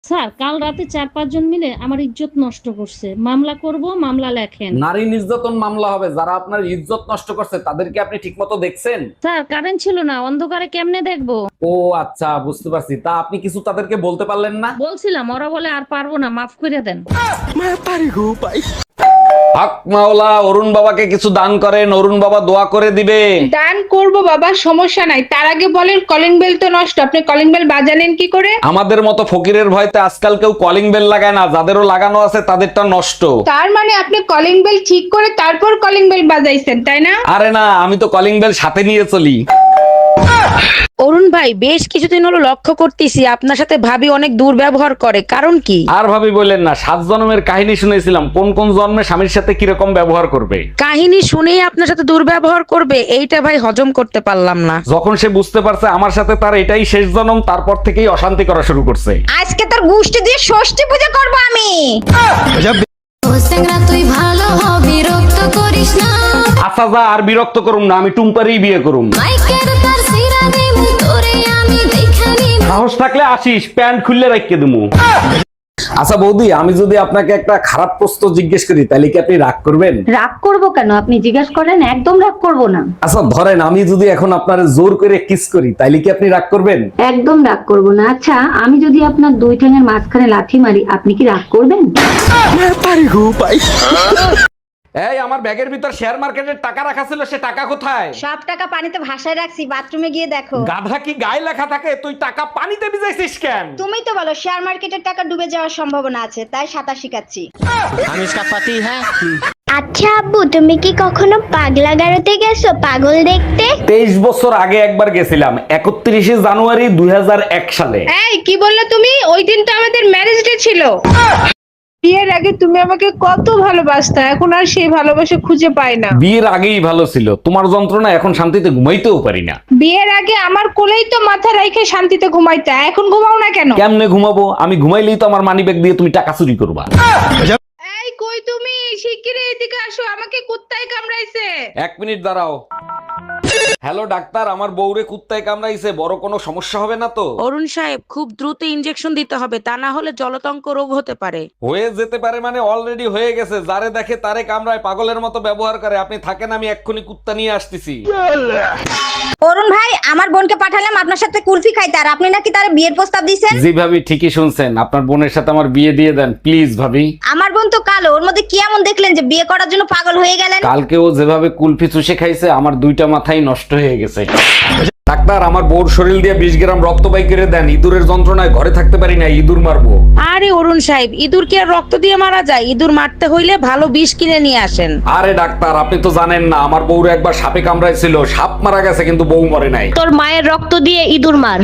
Sir কাল রাতে 4-5 জন মিলে আমার ইজ্জত নষ্ট করছে, মামলা করব, মামলা লেখেন। নারী নির্যাতন মামলা হবে। যারা আপনার ইজ্জত নষ্ট করছে তাদেরকে আপনি ঠিকমতো দেখছেন? স্যার কারেন্ট ছিল না, অন্ধকারে কেমনে দেখবো? ও আচ্ছা, বুঝতে পারছি। তা আপনি কিছু তাদেরকে বলতে পারলেন না? বলছিলাম, ওরা বলে আর পারবো না, মাফ করে দেন। হক মাওলা, অরুণ বাবাকে কিছু দান করেন, অরুণ বাবা দোয়া করে দিবে। দান করব বাবা, সমস্যা নাই। তার আগে বলেন, কলিং বেল তো নষ্ট, আপনি কলিং বেল বাজালেন কি করে? আমাদের মতো ফকিরের ভয়তে আজকাল কেউ কলিং বেল লাগায় না, যাদেরও লাগানো আছে তাদেরটা নষ্ট। তার মানে আপনি কলিং বেল ঠিক করে তারপর কলিং বেল বাজাইছেন, তাই না? আরে না, আমি তো কলিং বেল সাথে নিয়ে চলি। অরুণ ভাই, বেশ কিছুদিন হলো লক্ষ্য করতেছি আপনার সাথে ভাবি অনেক দুর্ব্যবহার করে, কারণ কি? আর ভাবি বললেন না, 7 জন্মের কাহিনী শুনেছিলাম, কোন কোন জন্মে স্বামীর সাথে কিরকম ব্যবহার করবে। কাহিনী শুনেই আপনার সাথে দুর্ব্যবহার করবে, এইটা ভাই হজম করতে পারলাম না। যখন সে বুঝতে পারছে আমার সাথে তার এটাই শেষ জন্ম, তারপর থেকেই অশান্তি করা শুরু করছে। আজকে তোর গুষ্টি দিয়ে ষষ্ঠী পূজা করব আমি। তুই ভালো হবি, বিরক্ত করিস না। আচ্ছা যা, আর বিরক্ত করুম না, আমি টুম্পারেই বিয়ে করুম। মাইকের তার সিরা দেব তোরে আমি দেখানি। সাহস থাকলে আসিস, প্যান্ট খুললে রাখিয়ে দিমু। আচ্ছা বৌদি, আমি যদি আপনাকে একটা খারাপ প্রশ্ন জিজ্ঞেস করি তাহলে কি আপনি রাগ করবেন? রাগ করব কেন? আপনি জিজ্ঞেস করেন, একদম রাগ করব না। আচ্ছা ধরেন আমি যদি এখন আপনার জোর করে কিস করি তাহলে কি আপনি রাগ করবেন? একদম রাগ করব না। আচ্ছা, আমি যদি আপনার দুই ঠ্যাঙের মাঝখানে লাথি মারি, আপনি কি রাগ করবেন? এই আমার ব্যাগের ভিতর শেয়ার মার্কেটের টাকা রাখা ছিল, সে টাকা কোথায়? সব টাকা পানিতে ভাসায় রাখছি, বাথরুমে গিয়ে দেখো। গাধা কি গায়ে লেখা থাকে? তুই টাকা পানিতে ভিজাইছিস কেন? তুমি তো বলো শেয়ার মার্কেটের টাকা ডুবে যাওয়ার সম্ভাবনা আছে, তাই সাঁতার শিখাচ্ছি। আচ্ছা আব্বু, তুমি কি কখনো পাগলা গারোতে গেছো পাগল দেখতে? 23 বছর আগে একবার গেছিলাম, 31শে জানুয়ারি 2001 সালে। এই কি বললে তুমি? ওই দিন তো আমাদের ম্যারেজ ডে ছিল। বিয়ের আগে তুমি আমাকে কত ভালোবাসতা, এখন আর সেই ভালোবাসা খুঁজে পাই না। বিয়ের আগেই ভালো ছিল, তোমার যন্ত্রণা এখন শান্তিতে ঘুমাইতেও পারি না। বিয়ের আগে আমার কোলেই তো মাথা রাইখে শান্তিতে ঘুমাইতা, এখন ঘুমাও না কেন? কেমনে ঘুমাবো? আমি ঘুমাইলেই তো আমার মানিব্যাগ দিয়ে তুমি টাকা চুরি করবা। এই কই তুমি? শিগগিরই এদিকে আসো, আমাকে কুত্তায় কামড়াইছে। 1 মিনিট দাঁড়াও। হ্যালো ডাক্তার, আমার বউরে কুত্তায় কামড়াইছে, বড় কোনো সমস্যা হবে না তো? অরুণ সাহেব, খুব দ্রুত ইনজেকশন দিতে হবে, তা না হলে জলতঙ্ক রোগ হতে পারে। হয়ে যেতে পারে মানে অলরেডি হয়ে গেছে। যারে দেখে তারে কামড়ায়, পাগলের মতো ব্যবহার করে। আপনি থাকেন, আমি এক্ষুনি কুত্তা নিয়ে আসতেছি। অরুণ ভাই, আমার বোনকে পাঠালাম আপনার সাথে কুলফি খাইতে, আর আপনি নাকি তার বিয়ের প্রস্তাব দিয়েছেন। জি ভাবি, ঠিকই শুনছেন। আপনার বোনের সাথে আমার বিয়ে দিয়ে দেন প্লিজ ভাবি। আমার বোন তো কালো, ওর মধ্যে কি এমন দেখলেন যে বিয়ে করার জন্য পাগল হয়ে গেলেন? কালকে ও যেভাবে কুলফি চুষে খাইছে, আমার 2টা মাথাই নষ্ট হয়ে গেছে। ডাক্তার, আমার বউর শরীর দিয়ে 20 গ্রাম রক্ত বাই করে দেন। ইঁদুরের যন্ত্রণায় ঘরে থাকতে পারি না, ইঁদুর মারবো। আরে অরুণ সাহেব, ইঁদুর কি আর রক্ত দিয়ে মারা যায়? ইঁদুর মারতে হইলে ভালো বিষ কিনে নিয়ে আসেন। আরে ডাক্তার, আপনি তো জানেন না, আমার বউর একবার সাপে কামড়াইছিল, সাপ মারা গেছে কিন্তু বউ মরে নাই। তোর মায়ের রক্ত দিয়ে ইঁদুর মার।